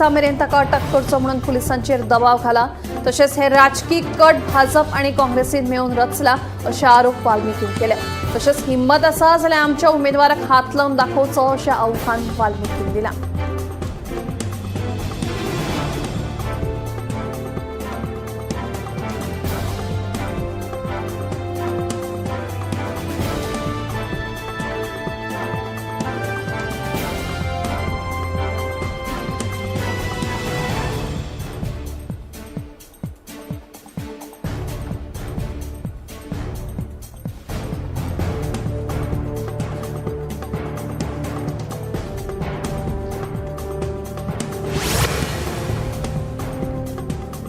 मेरेन ताका अटक करचो म्हणून पुलिसांचेर दबाव घाला तशेंच हे राजकीय कट भाजप आणि काँग्रेसीन मेळून रचला अशे आरोप वाल्मिकीन केले। तशेंच हिम्मत आसा जाल्यार आमच्या उमेदवाराक हात लावन दाखोवचो अशें आव्हान वाल्मिकीन दिलां।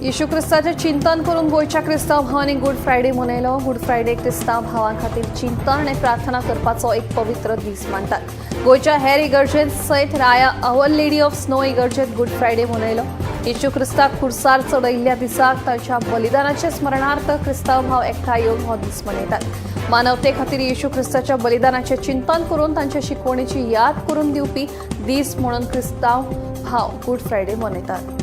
येशू ख्रिस्ताचे चिंतन करून गोयच्या क्रिस्तांव भावांनी गुड फ्रायडे मनयलो। गुड फ्रायडे क्रिस्तांव भावां खातीर चिंतन आनी प्रार्थना करपाचो एक पवित्र दीस मानतात। गोयच्या हेर इगर्जेंत सयत राया आवर लेडी ऑफ स्नो इगर्जेंत गुड फ्रायडे मनयलो। येशू ख्रिस्ताक खुर्सार चडयल्ल्या दिसाक ताच्या बलिदानाचे स्मरणार्थ क्रिस्तांव भाव एकठांय येवन हो दीस मनयतात। मानवते खातीर येशू ख्रिस्ताच्या बलिदानाचे चिंतन करून तांच्या शिकवणीची याद करून दिवपी दीस म्हणून क्रिस्तांव भाव गुड फ्रायडे मनयतात।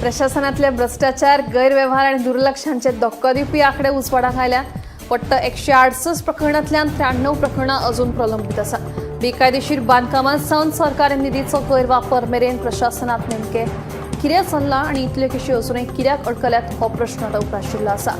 प्रशासनातले भ्रष्टाचार गैरव्यवहार आणि दुर्लक्षांचे धक्को दिवपी आकडे उजवाडाक आयल्या। फक्त 168 प्रकरणांतल्यान 93 प्रकरणां अजून प्रलंबित आसा। बेकायदेशीर बांदकामां सावन सरकारी निधीचो गैरवापर मेरेन प्रशासनात नेमके कितें चल्लां आनी इतल्यो केशी अजूनय कित्याक अडकल्यात हो प्रश्न उप्राशिल्लो आशिल्लो आसा।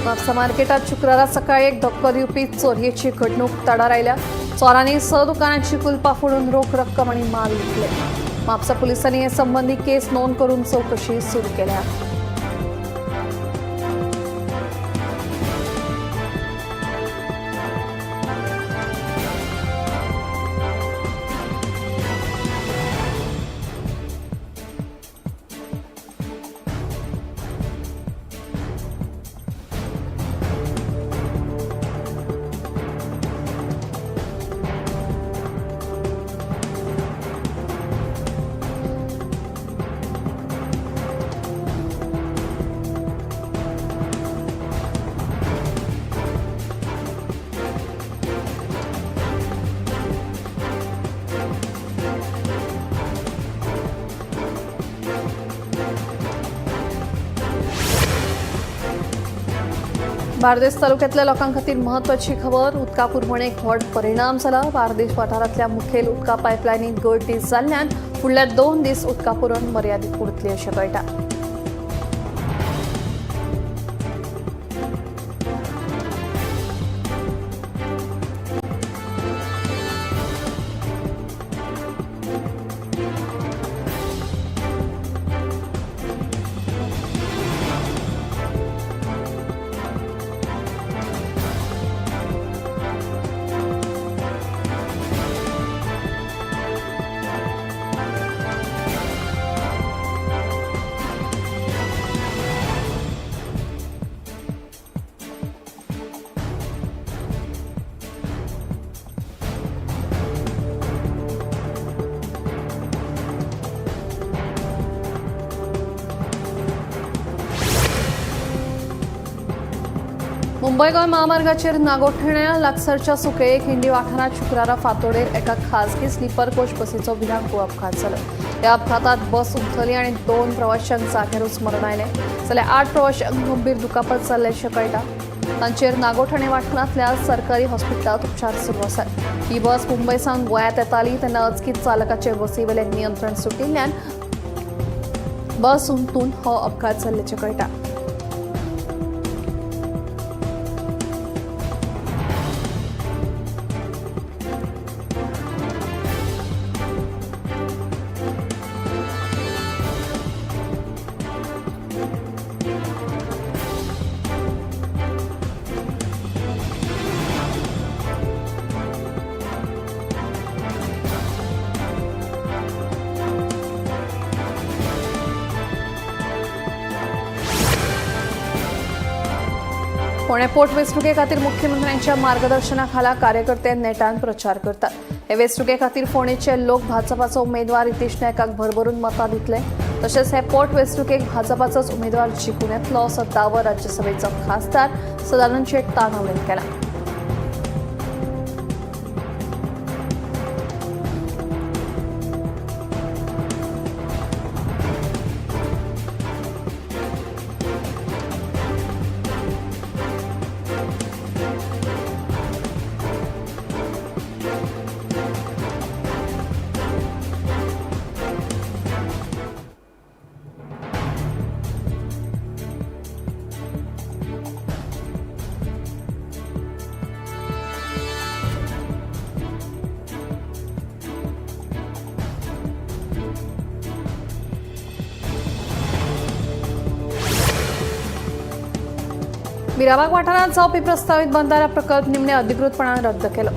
म्हापसा मार्केटात शुक्रारा सकाळी एक धक्को दिवपी चोरयेची घडणूक तडार आयल्या। चोरांनी 6 दुकानांची कुलपां फोडून रोख रक्कम आणि माल लुटले। म्हापसा पुलिसांनी हे संबंधी केस नोंद करून चौकशी सुरू केल्या। बार्देस तालुक्यातल्या लोकां खातीर महत्वाची खबर। उदका पुरवणेक व्हड परिणाम जाला। बार्देस वाठारांतल्या मुखेल उदका पायपलायनीत गळती जाल्ल्यान फुडल्या 2 दीस उदका पुरवण मर्यादीत उरतली अशें कळटा। मुंबई गोंय महामार्गाचेर नागोठण्या लागसारच्या सुकेक हिंडी वाठारात शुक्रारा फांतोडेर एका खासगी स्लीपर कोच बसीचो भिरांकूळ अपघात जालो। या अपघातात बस उलटली आणि 2 प्रवाशांक जाग्यारूच मरण आयले जाल्यार 8 प्रवाशांक गंभीर दुखापत जाल्ल्याचें कळटा। तांचेर नागोठणे वाठारांतल्या सरकारी हॉस्पिटलांत उपचार सुरू आसात। ही बस मुंबय सावन गोंयांत येताली तेन्ना अचकीत चालकाचे बसीवेलें नियंत्रण सुटिल्ल्यान बस उलटून हो अपघात जाल्ल्याचें कळटा। पुणे पोटवेंचणुके खातीर मुख्यमंत्र्यांच्या मार्गदर्शनाखाला कार्यकर्ते नेटान प्रचार करतात। हे वेंचणुके खातीर फोंडेचे लोक भाजपाचो उमेदवार रितेश नायकाक भरभरून मतां दितले। तशेंच हे पोटवेंचणुकेक भाजपाचोच उमेदवार जिखून येतलो असो दावो राज्यसभेचो खासदार सदानंद शेट तानावडेन केला। मिराबाग वाठारात जावपी प्रस्तावित बंधारा प्रकल्प निमणे अधिकृतपणान रद्द केलो।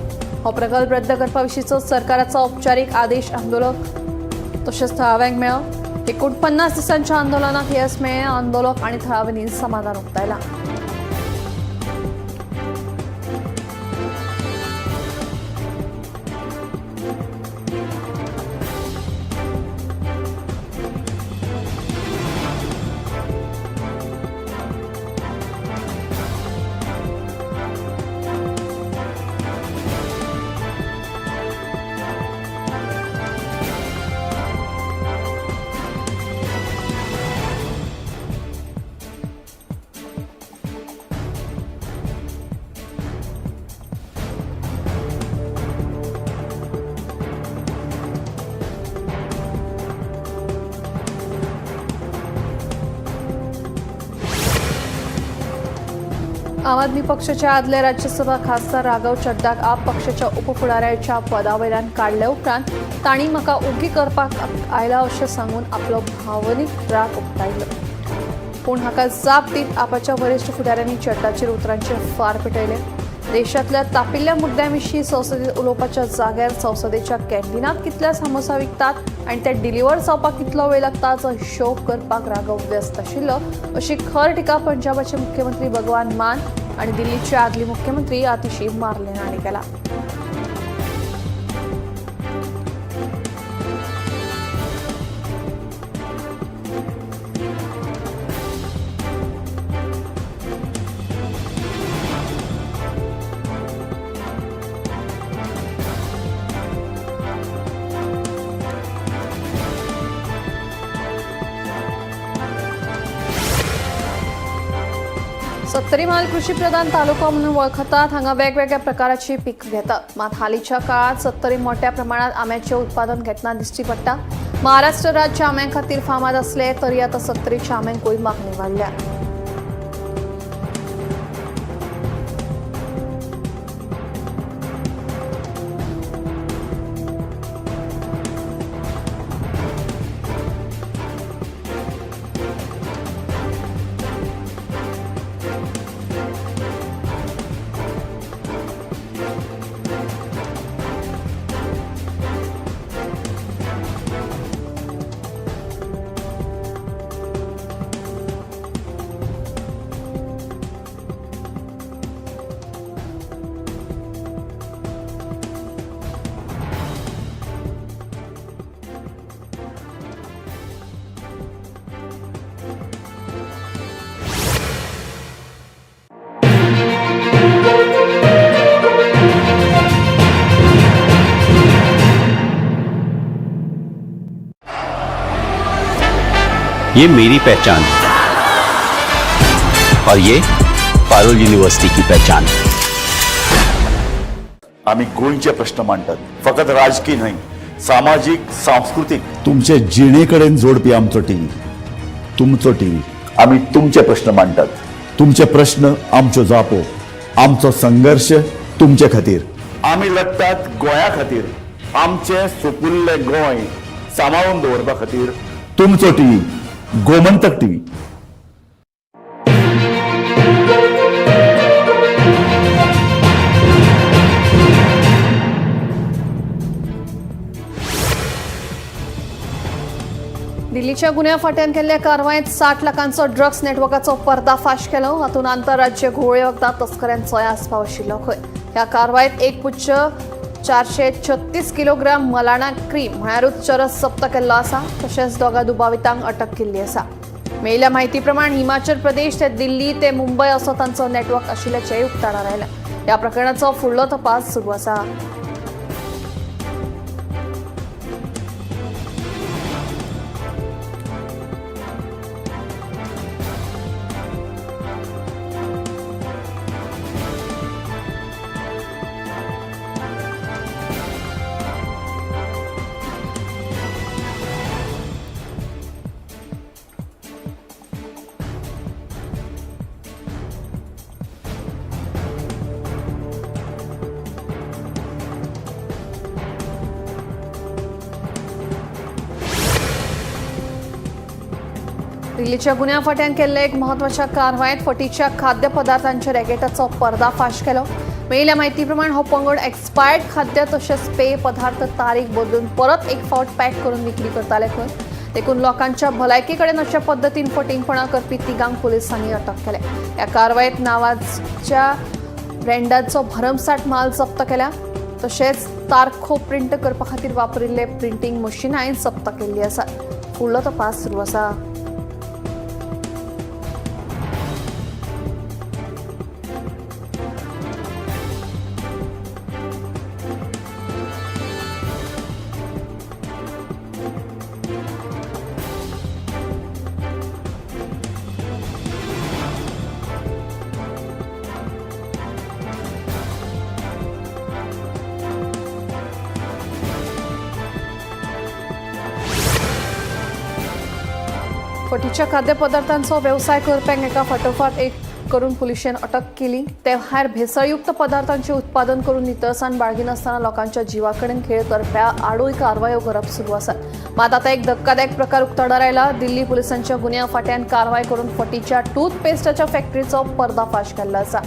हो प्रकल्प रद्द करपा विशींचो सरकाराचो औपचारीक आदेश आंदोलक तशेंच थळाव्यांक मेळ्ळो। एकूण 50 दिसांच्या आंदोलनाक येस मेळ्ळें। आंदोलक आनी थळाव्यांनी समाधान उक्तायलां। आम आदमी पक्षाचे आदले राज्यसभा खासदार राघव चड्डाक आप पक्षाच्या उपफुडाऱ्याच्या पदावयल्यान काडले उपरांत तांणी म्हाका ओगी करपाक आयला अशें सांगून आपलो भावनीक राग उक्तायलो। पूण हाका जाप दीत आपाच्या वरिश्ठ फुडाऱ्यांनी चड्डाचेर उतरांचे फार पेटयले। देशांतल्या तापिल्ल्या मुद्द्यांविशीं संसदेत उलोवपाच्या जाग्यार संसदेच्या कॅन्टिनांत कितल्या सामोसा विकतात आनी ते डिलिव्हर जावपाक कितलो वेळ लागता हाचो हिशोब करपाक राघव व्यस्त आशिल्लो अशी खर टिका पंजाबाचे मुख्यमंत्री भगवान मान आनी दिल्लीचे आदली मुख्यमंत्री आतिशी मार्लेन हांणी केला। सत्तरी माल कृषी प्रधान तालुको म्हणून वळखतात। हांगा वेगवेगळ्या प्रकाराची पीक घेतात। मात हालींच्या काळात सत्तरी मोठ्या प्रमाणात आंब्याचे उत्पादन घेतना दिश्टी पडटा। महाराष्ट्र राज्य आंब्या खातीर फामाद असले तरी आता सत्तरीच्या आंब्यांकूय मागणी वाडल्या। ये मेरी पहचान है और ये पारुल यूनिवर्सिटी की पहचान है। आम्ही गोंयचे प्रश्न मांडतात, फकत राजकीय नाही, सामाजिक सांस्कृतिक तुमचे जिणेकडेन जोडपी आमचो टीव्ही, तुमचो टीव्ही. आम्ही तुमचे प्रश्न मांडतात. तुमचे प्रश्न आमच्यो जापो, आमचो संघर्ष तुमचे खातीर. आम्ही लढतात गोंया खातीर, आमचे सोपुल्ले गोंय सांबाळून दवरपा खातीर. तुमचो टीव्ही, गोमंतक टीव्ही. दिल्लीच्या गुन्ह्या फाट्यान केल्ल्या कारवायेत 60 लाखांचो ड्रग्स नेटवर्काचो पर्दाफाश केलो. हातूंत आंतरराज्य घोळे वखदां तस्कऱ्यांचोय आस्पाव आशिल्लो. ह्या कारवायेत 1.436 किलोग्राम मलाणा क्रीम म्हळ्यारूच चरस जप्त केल्लो आसा. तशेंच दोगा दुबावितांक अटक केल्ली आसा. मेळिल्ल्या म्हायती प्रमाण हिमाचल प्रदेश ते दिल्ली ते मुंबय असो तांचो नेटवर्क आशिल्ल्याचेय उक्ताडार आयला. ह्या प्रकरणाचो फुडलो तपास सुरू आसा. दिल्लीच्या गुन्ह्या फाट्यान केल्ले एक महत्वाच्या कारवायेत फटीच्या खाद्यपदार्थांच्या रॅकेटाचो पर्दाफाश केलो. मेळिल्ल्या म्हायती प्रमाण हो पंगड एक्सपायर्ड खाद्य तशेंच पेय पदार्थ तारीख बदलून परत एक फावट पॅक करून विक्री करताले. देखून लोकांच्या भलायके कडेन अशा पद्दतीन फटिंगपणां करपी तिगांक पुलिसांनी अटक केल्या. ह्या कारवायेत नावाच्या ब्रँडाचो भरमसाट माल जप्त केला. तशेंच तारखो प्रिंट करपा खातीर वापरिल्ले प्रिंटींग मशिनाय जप्त केल्ली आसा. फुडलो तपास सुरू आसा. फटीच्या खाद्यपदार्थांचो व्यवसाय करप्यांक एका फाटोफाट एक करून पुलिशेन अटक केली. ते भायर भेसळयुक्त पदार्थांचे उत्पादन करून नितळसाण बाळगिनासतना लोकांच्या जिवाकडेन खेळ करप्या आडूय कारवायो करप सुरू आसा. मात आता एक धक्कादायक प्रकार उक्ताडार आयला. दिल्ली पुलिसांच्या गुन्ह्या फाट्यान कारवाय करून फटीच्या टूथपेस्टाच्या फॅक्टरीचो पर्दाफाश केल्लो आसा.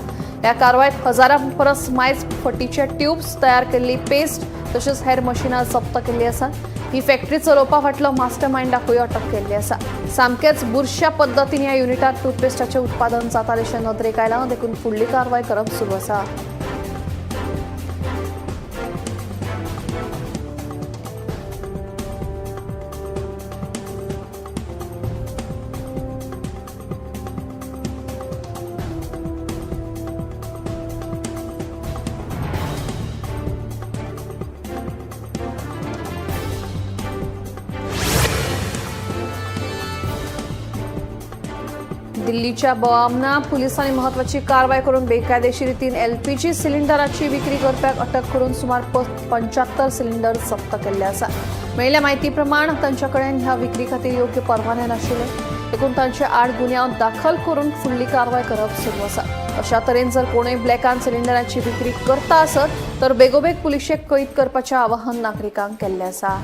ह्या कारवायेत 1000 परस मायज फटीचे ट्यूब्स तयार केल्ली पेस्ट तशेंच हेर मशिनां जप्त केल्ली आसा. ही फॅक्टरी चलोवपा फाटलो मास्टर मायंडाकूय अटक केल्ली आसा. सामकेच बुरश्या पद्दतीन ह्या युनिटात टूथपेस्टाचें उत्पादन जातालेशें नदरेक आयलां. देखून फुडली कारवाय करप सुरू आसा. दिल्लीच्या बवामना पोलिसांनी महत्वाची कारवाई करून बेकायदेशीर रितीन LPG सिलिंडराची विक्री करप्याक अटक करून सुमार 75 सिलिंडर जप्त केल्ले आसा. मेळिल्ल्या म्हायती प्रमाण तांचे कडेन ह्या विक्री खातीर योग्य परवाने नाशिल्ले. देखून तांचे आड गुन्यांव दाखल करून फुडली कारवाय करप सुरू आसा. अशा तरेन जर कोणूय ब्लॅकान सिलिंडराची विक्री करता आसत तर बेगोबेग पुलिशेक कैद करपाचें आवाहन नागरिकांक केल्लें आसा.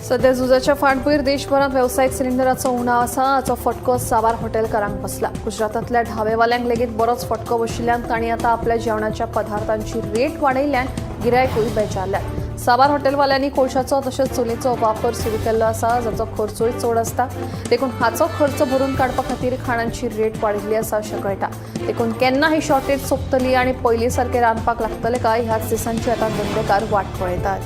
सध्या झुजाच्या फाटभूंयेर देशभरात व्यावसायिक सिलिंडराचो उणाव आसा. हाचो फटको साबार हॉटेलकारांक बसला. गुजरातांतल्या ढाबेवाल्यांक लेगीत बरोच फटको बशिल्ल्यान तांणी आतां आपल्या जेवणाच्या पदार्थांची रेट वाडयिल्ल्यान गिरायकूय बेजारल्यात. साबार हॉटेलवाल्यांनी कोळशाचो तशेंच चुलीचो वापर सुरू केल्लो आसा, जाचो खर्चूय चड आसता. देखून हाचो खर्च भरून काडपा खातीर खाणांची रेट वाडिल्ली आसा अशें कळटा. देखून केन्ना ही शॉर्टेज सोंपतली आनी पयलीं सारकें रांदपाक लागतलें काय ह्याच दिसांची आतां धंदेकार वाट पळयतात.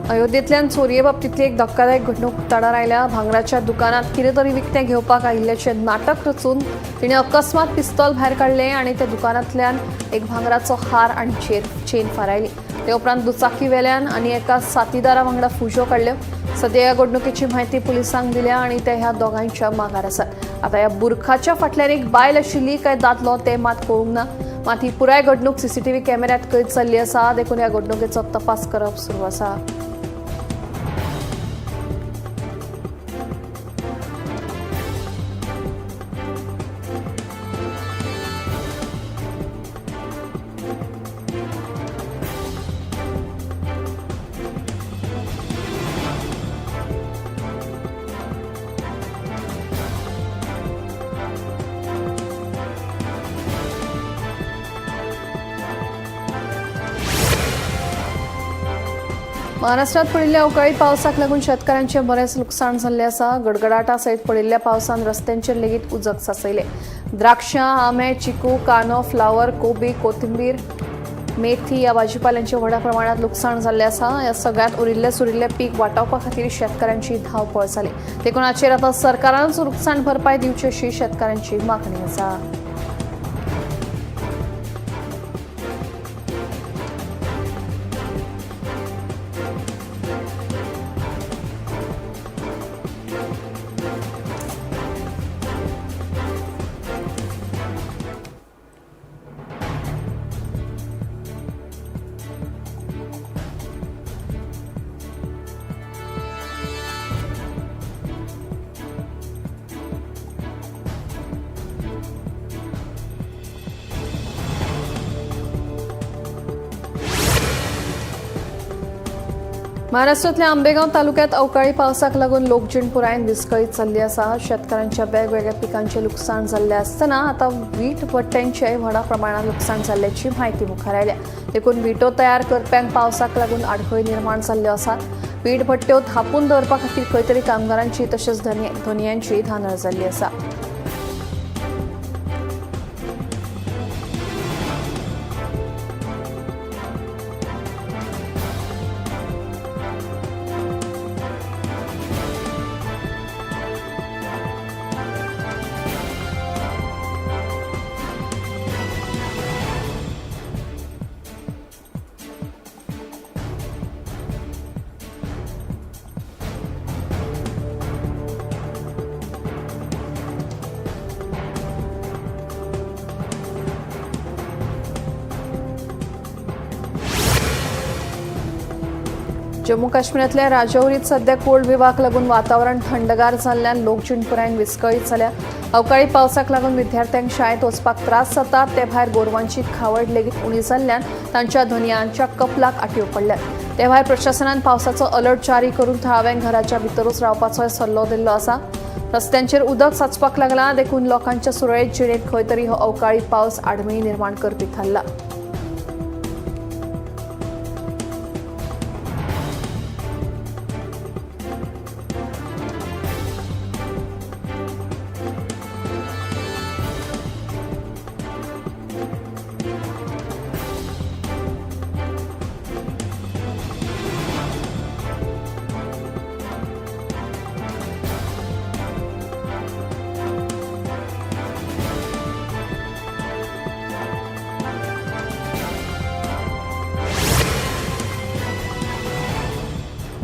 अयोध्येंतल्यान चोरये बाबतींतली एक धक्कादायक घडणूक तडार आयल्या. भांगराच्या दुकानात कितें तरी विकतें घेवपाक आयिल्ल्याचें नाटक रचून तिणें अकस्मात पिस्तॉल भायर काडलें आनी त्या दुकानांतल्यान एक भांगराचो हार आनी चेन फारायली. ते उपरांत दुचाकी वेल्यान आनी एका साथीदारा वांगडा फुजो काडल्यो. सद्या ह्या घडणुकेची म्हायती पुलिसांक दिल्या आनी ते ह्या दोगांयच्या मागार आसात. आतां ह्या बुरखाच्या फाटल्यान एक बायल आशिल्ली काय दादलो तें मात कळूंक ना. मात ही पुराय घडणूक सीसीटीव्ही कॅमेऱ्यात कैद जाल्ली आसा. देखून ह्या घडणुकेचो तपास करप सुरू आसा. महाराष्ट्रात पडिल्ल्या अवकाळी पावसाक लागून शेतकऱ्यांचें बरेंच लुकसाण जाल्लें आसा. गडगडाटा सयत पडिल्ल्या पावसान रस्त्यांचेर लेगीत उजक सांचयले. द्राक्षां, आंबे, चिकू, कांदो, फ्लावर, कोबी, कोथिंबीर, मेथी ह्या भाजीपाल्यांचें व्हड प्रमाणात लुकसाण जाल्लें आसा. ह्या सगळ्यात उरिल्लें सुरिल्लें पीक वाटावपा खातीर शेतकऱ्यांची धांवपळ जाली. देखून हाचेर आतां सरकारानच लुकसाण भरपाय दिवची अशी शेतकऱ्यांची मागणी आसा. महाराष्ट्रातल्या आंबेगाव तालुक्यात अवकाळी पावसाक लागून लोकजीण पुरायन विस्कळीत जाल्ली आसा. शेतकऱ्यांच्या वेगवेगळ्या पिकांचे लुकसाण जाल्लें आसतना आतां वीट भट्ट्यांचेय व्हड प्रमाणात लुकसाण जाल्ल्याची म्हायती मुखार आयल्या. देखून विटो तयार करप्यांक पावसाक लागून आडखळी निर्माण जाल्ल्यो आसात. वीट भट्ट्यो थापून दवरपा खातीर खंय तरी कामगारांची तशेंच धनयांची धांदळ जाल्ली आसा. जम्मू काश्मीरातल्या राजौरीत सध्या कोल्ड वेव्हाक लागून वातावरण थंडगार जाल्ल्यान लोकजीण पुरायन विस्कळीत जाल्या. अवकाळी पावसाक लागून विद्यार्थ्यांक शाळेत वचपाक त्रास जातात. ते भायर गोरवांची खावड लेगीत उणी जाल्ल्यान तांच्या धनयांच्या कपलाक आटयो पडल्यात. ते भायर प्रशासनान पावसाचो अलर्ट जारी करून थळाव्यांक घराच्या भितरूच रावपाचो सल्लो दिल्लो आसा. रस्त्यांचेर उदक साचपाक लागला. देखून लोकांच्या सुरळीत जिणेक खंय तरी हो अवकाळी पावस आडमेळी निर्माण करपी थारला.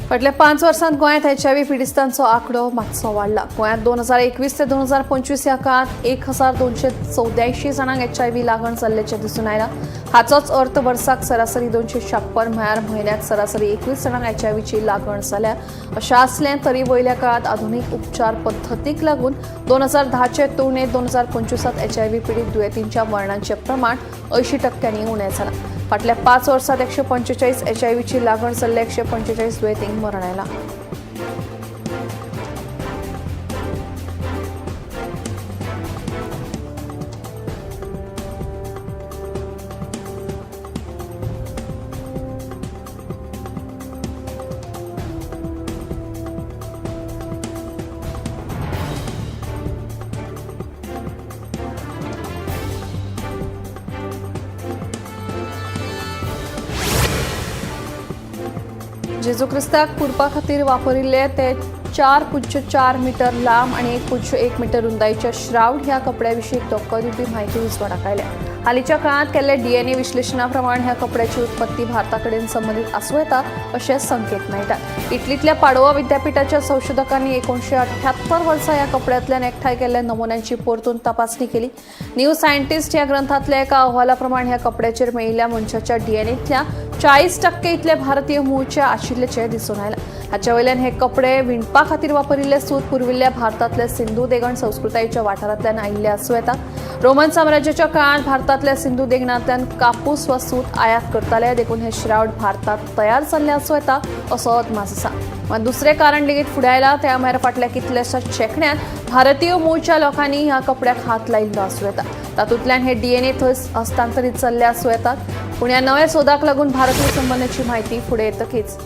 फाटल्या 5 वर्सांत गोंयांत HIV पिडिस्तांचो आंकडो मातसो वाडला. गोंयांत 2021 ते 2025 ह्या काळात 1284 जाणांक HIV लागण जाल्ल्याचें दिसून आयलां. हाचोच अर्थ वर्साक सरासरी 256 म्हळ्यार म्हयन्याक सरासरी 21 जाणांक एचआयव्हीची लागण जाल्या अशें आसलें तरी वयल्या काळात आधुनीक उपचार पद्दतीक लागून 2010चे तुळनेत 2025 एचआयव्ही पीडित दुयेंतींच्या मरणांचें प्रमाण 80% उणें जालां. फाटल्या 5 वर्सांत 145 एचआयव्हीची लागण जाल्ल्या 145 दुयेंतींक मरण आयलां. जेजू क्रिस्ताक पुरपा खातीर वापरिल्ले ते 4.4 मीटर लांब आणि 1.1 मीटर रुंदायेच्या श्रावड ह्या कपड्याविशीं धोको दिवपी म्हायती उजवाडाक आयल्या. हालींच्या काळात केल्ल्या डीएनए विश्लेशणा प्रमाण ह्या कपड्याची उत्पत्ती भारताकडेन संबंधित आसूं येता अशें संकेत मेळटात. इटलींतल्या पाडोवा विद्यापीठाच्या संशोधकांनी 1978 वर्सा ह्या कपड्यांतल्यान एकठांय केल्ल्या नमुन्यांची परतून तपासणी केली. न्यू सायंटिस्ट ह्या ग्रंथांतल्या एका अहवाला प्रमाण ह्या कपड्याचेर मेळिल्ल्या मनशाच्या डीएनएंतल्या 40% इतले भारतीय मूळचे आशिल्ल्याचें दिसून आयलां. हाच्या वयल्यान हे कपडे विणपा खातीर वापरिल्ले सूत पुर्विल्ल्या भारतांतल्या सिंधू देगण संस्कृतायेच्या वाठारांतल्यान आयिल्ले आसूं येता. रोमन साम्राज्याच्या काळात भारतांतल्या सिंधू देगणांतल्यान कापूस वा सूत आयात करताले, देखून हे श्रावड भारतांत तयार जाल्ले आसूं येता असो अदमास आसा. मात दुसरें कारण लेगीत फुडें आयलां त्या म्हळ्यार फाटल्या कितल्याशाच शेंकड्यांत भारतीय मूळच्या लोकांनी ह्या कपड्याक हात लायिल्लो आसूं येता. तातूंतल्यान हे डीएनए थंय हस्तांतरीत जाल्ले आसूं येतात. पूण ह्या नव्या सोदाक लागून भारतीय संबंधाची म्हायती फुडें येतकीच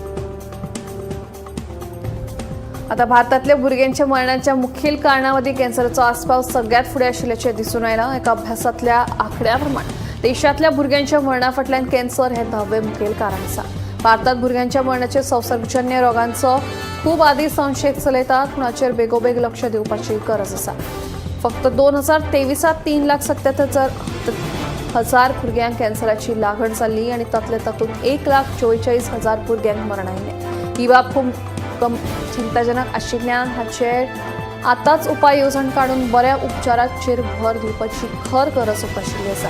आता भारतांतल्या भुरग्यांच्या मरणाच्या मुखेल कारणांमदीं कॅन्सराचो आस्पाव सगळ्यात फुडें आशिल्ल्याचें दिसून आयलां. एका अभ्यासांतल्या आंकड्या प्रमाण देशांतल्या भुरग्यांच्या मरणा फाटल्यान कॅन्सर हें 10वें मुखेल कारण आसा. भारतांत भुरग्यांच्या मरणाचे संसर्गजन्य रोगांचो खूब आदीं संशय चलयतात, पूण हाचेर बेगोबेग लक्ष दिवपाची गरज आसा. फक्त 2023 3,77,000 भुरग्यांक कॅन्सराची लागण जाल्ली आनी तातूंत 1,44,000 भुरग्यांक मरण आयिल्लें. ही बाब खूब चिंताजनक आशिल्ल्यान हाचेर आतांच उपाय येवजण काडून बऱ्या उपचाराचेर भर दिवपाची खर गरज उपाशिल्ली आसा.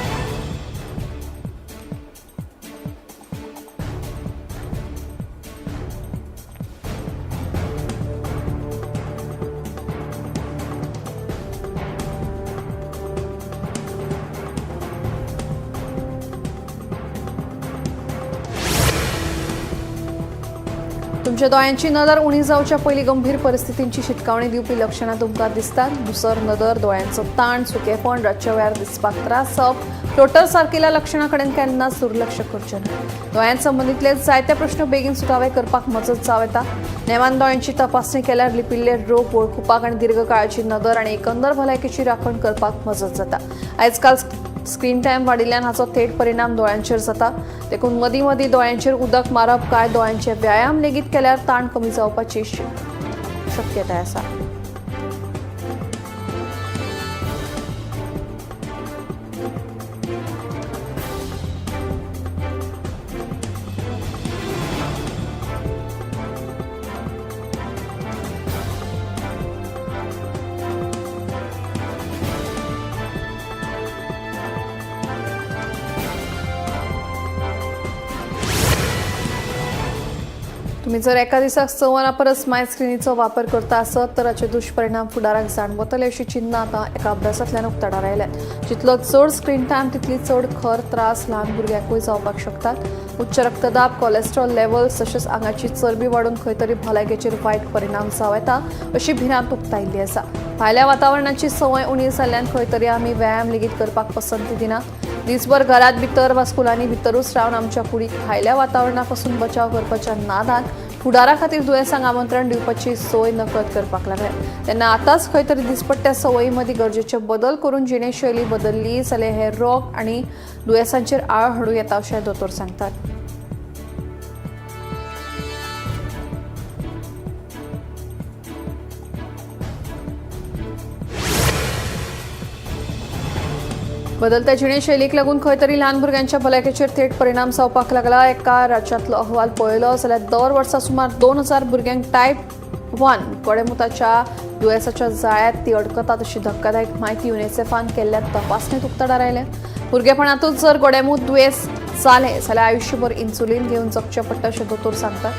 तुमच्या दोळ्यांची नदर उणी जावच्या पयलीं गंभीर परिस्थितींची शिटकावणी दिवपी लक्षणां तुमकां दिसतात. दुसर नदर, दोळ्यांचो ताण, सुकेपण, रातच्या वेळार दिसपाक त्रास जावप, फ्लोटर सारकिल्या लक्षणां कडेन केन्नाच दुर्लक्ष करचें न्हय. दोळ्यां संबंदीतले जायते प्रश्न बेगीन सुटावे करपाक मजत जावं येता. नेमान दोळ्यांची तपासणी केल्यार लिपिल्ले रोग वळखुपाक आनी दीर्घकाळाची नदर आनी एकंदर भलायकेची राखण करपाक मजत जाता. आयजकाल स्क्रीन टायम वाडिल्ल्यान हाचो थेट परिणाम दोळ्यांचेर जाता. देखून मदीं मदीं दोळ्यांचेर उदक मारप काय दोळ्यांचे व्यायाम लेगीत केल्यार ताण कमी जावपाची शक्यताय आसा. तुम्ही जर एका दिसाक 6 वरां परस माय स्क्रिनीचो वापर करता आसत तर हाचे दुश्परिणाम फुडाराक जाणवतले अशी चिन्ह आतां एका अभ्यासांतल्यान उक्ताडार आयल्यात. जितलो चड स्क्रीन टायम तितली चड खर त्रास ल्हान भुरग्यांकूय जावपाक शकतात. उच्च रक्तदाब, कोलेस्ट्रॉल लेवल्स तशेंच आंगाची चरबी वाडून खंय तरी भलायकेचेर वायट परिणाम जावं येता अशी भिरांत उक्तायिल्ली आसा. भायल्या वातावरणाची संवय उणी जाल्ल्यान खंय तरी आमी व्यायाम लेगीत करपाक पसंती दिनात. दिसभर घरात भितर वा स्कुलांनी भितरूच रावन आमच्या कुडीक भायल्या वातावरणा पासून बचाव करपाच्या नादान फुडारा खातीर दुयेंसांक आमंत्रण दिवपाची सोय नकळत करपाक लागल्या. तेन्ना आतांच खंय तरी दिसपट्ट्या संवयी मदीं गरजेचे बदल करून जिणेशैली बदलली जाल्यार हे रोग आनी दुयेंसांचेर आळ हाडूं येता अशें दोतोर सांगतात. बदलत्या जिणेशैलीक लागून खंय तरी ल्हान भुरग्यांच्या भलायकेचेर थेट परिणाम जावपाक लागला. एका राज्यांतलो अहवाल पळयलो जाल्यार दर वर्सा सुमार 2,000 भुरग्यांक टायप 1 गोडेमुताच्या दुयेंसाच्या जाळ्यांत ती अडकतात अशी धक्कादायक म्हायती युनिसेफान केल्ल्या तपासणेंत उक्ताडार आयल्या. भुरगेपणातूच जर गोडेमूत दुयेंस जालें जाल्यार आयुश्यभर इन्सुलीन घेवन जगचें पडटा अशें दोतोर सांगतात.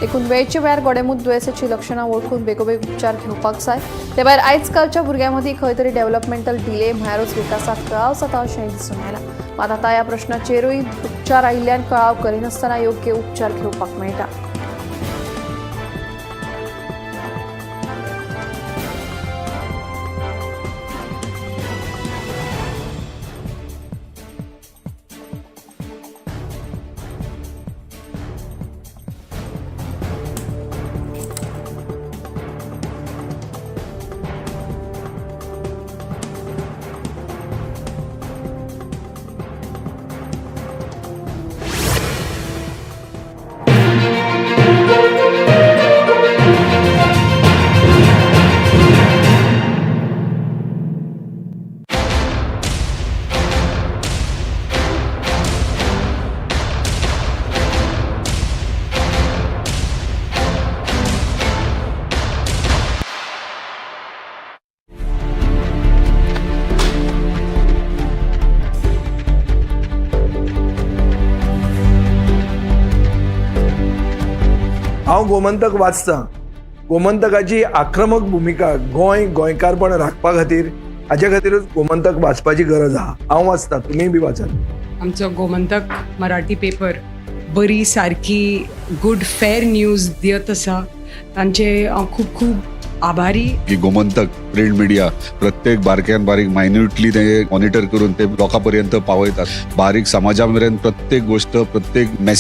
देखून वेळचे वेळार गोडेमूत दुयेंसाची लक्षणां वळखून बेगोबेग उपचार घेवपाक जाय. ते भायर आयज कालच्या भुरग्यां मदीं खंय तरी डेव्हलपमेंटल डिले म्हळ्यारूच विकासाक कळाव जाता अशेंय दिसून येयला. मात आतां ह्या प्रश्नाचेरूय उपचार आयिल्ल्यान कळाव करिनासतना योग्य उपचार घेवपाक मेळटा. हांव गोमंतक वाचतां. गोमंतकाची आक्रमक भुमिका गोंयकारपण राखपा खातीर हाचे खातीरच गोमंतक वाचपाची गरज आहा. हांव वाचतां, तुमीय बी वाचात. आमचो गोमंतक मराठी पेपर बरी सारकी गूड फेर न्यूज दियत आसा. तांचे हांव खूब खूब आभारी. की गोमंतक प्रिंट मिडिया प्रत्येक बारक्यान बारीक मायन्युटली ते मॉनिटर करून ते लोकां पर्यंत पावयतात. बारीक समाजा मेरेन प्रत्येक गोष्ट प्रत्येक